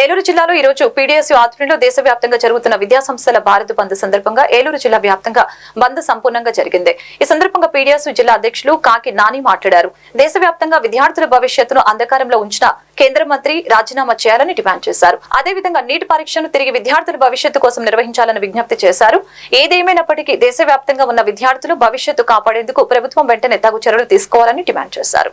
ఏలూరు జిల్లాలో ఈ రోజు పీడీఎస్యూ ఆధ్వర్యంలో దేశవ్యాప్తంగా జరుగుతున్న విద్యాసంస్థల భారత్ బంద్ సందర్భంగా ఏలూరు జిల్లా వ్యాప్తంగా బంద్ సంపూర్ణంగా జరిగింది. ఈ సందర్భంగా పీడీఎస్యూ జిల్లా అధ్యక్షులు కాకి నాని మాట్లాడారు. దేశవ్యాప్తంగా విద్యార్థుల భవిష్యత్తును అంధకారంలో ఉంచిన కేంద్ర మంత్రి రాజీనామా చేయాలని డిమాండ్ చేశారు. అదేవిధంగా నీట్ పరీక్షను తిరిగి విద్యార్థుల భవిష్యత్తు కోసం నిర్వహించాలని విజ్ఞప్తి చేశారు. ఏదేమైనప్పటికీ దేశవ్యాప్తంగా ఉన్న విద్యార్థులు భవిష్యత్తు కాపాడేందుకు ప్రభుత్వం వెంటనే తగు చర్యలు తీసుకోవాలని డిమాండ్ చేశారు.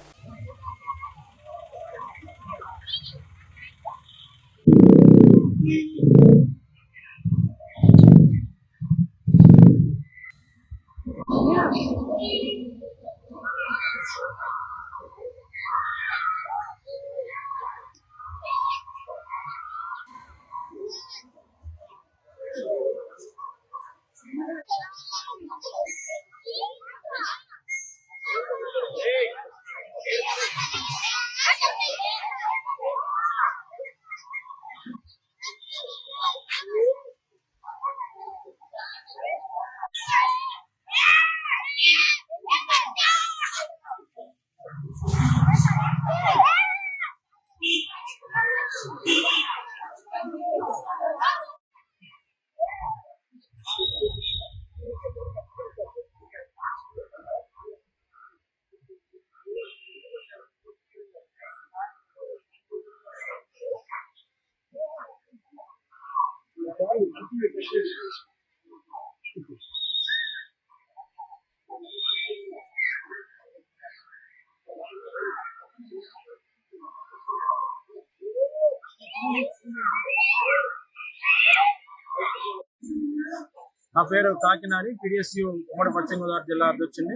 నా పేరు కాకినాని, పీడీఎస్యూ ఉమ్మడి పశ్చిమ గోదావరి జిల్లా అధ్యక్షుడిని.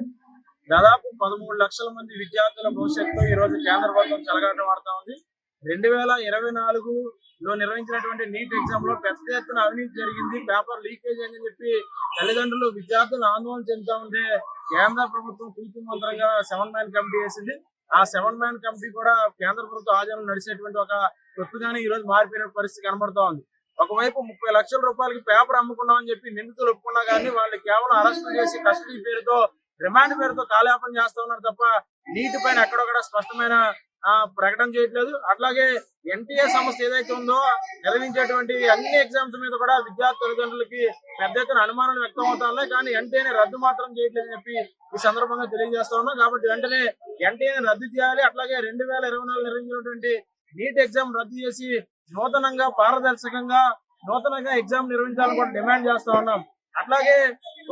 దాదాపు 13 లక్షల మంది విద్యార్థుల భవిష్యత్తులో ఈ రోజు కేంద్ర ప్రభుత్వం చెలగాటం ఆడుతా ఉంది. 2024లో నిర్వహించినటువంటి నీట్ ఎగ్జామ్ లో పెద్ద ఎత్తున అవినీతి జరిగింది, పేపర్ లీకేజ్ అని చెప్పి తల్లిదండ్రులు విద్యార్థులు ఆందోళన చెందుతా ఉంటే కేంద్ర ప్రభుత్వం తూతు మంత్రంగా 7 మ్యాన్ కమిటీ వేసింది. ఆ 7 మ్యాన్ కమిటీ కూడా కేంద్ర ప్రభుత్వ ఆధ్వర్యంలో నడిచేటువంటి ఒక తొత్తుగానే ఈ రోజు మారిపోయిన పరిస్థితి కనబడుతూ ఉంది. ఒకవైపు 30 లక్షల రూపాయలకి పేపర్ అమ్ముకున్నామని చెప్పి నిందితులు ఒప్పుకున్నా కానీ వాళ్ళు కేవలం అరెస్టు చేసి కస్టడీ పేరుతో, రిమాండ్ పేరుతో కాలయాపన చేస్తా ఉన్నారు తప్ప నీటి పైన ఎక్కడొక్కడ స్పష్టమైన ప్రకటన చేయట్లేదు. అట్లాగే ఎన్టీఏ సంస్థ ఏదైతే ఉందో నిర్వహించేటువంటి అన్ని ఎగ్జామ్స్ మీద కూడా విద్యార్థి తల్లిదండ్రులకి పెద్ద ఎత్తున అనుమానాలు వ్యక్తం అవుతా ఉన్నాయి. కానీ ఎన్టీఏని రద్దు మాత్రం చేయట్లేదని చెప్పి ఈ సందర్భంగా తెలియజేస్తా ఉన్నాం. కాబట్టి వెంటనే ఎన్టీఏని రద్దు చేయాలి. అట్లాగే 2024 నిర్వహించినటువంటి నీట్ ఎగ్జామ్ రద్దు చేసి నూతనంగా పారదర్శకంగా ఎగ్జామ్ నిర్వహించాలని కూడా డిమాండ్ చేస్తా ఉన్నాం. అట్లాగే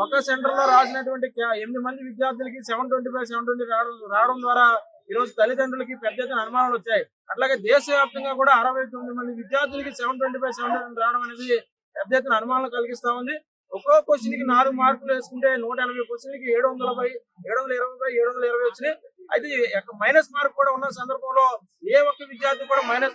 ఒక సెంటర్ లో రాసినటువంటి 8 మంది విద్యార్థులకి 720/720 రావడం ద్వారా ఈ రోజు తల్లిదండ్రులకి పెద్ద ఎత్తున అనుమానాలు వచ్చాయి. అట్లాగే దేశవ్యాప్తంగా కూడా 69 మంది విద్యార్థులకి 720/720 రావడం అనేది పెద్ద ఎత్తున అనుమానాలు కలిగిస్తా ఉంది. ఒక్కో క్వశ్చన్ కి 4 మార్కులు వేసుకుంటే 180 క్వశ్చన్లకి 720 వచ్చినాయి. అయితే మైనస్ మార్క్ కూడా ఉన్న సందర్భంలో ఏ ఒక్క విద్యార్థి కూడా మైనస్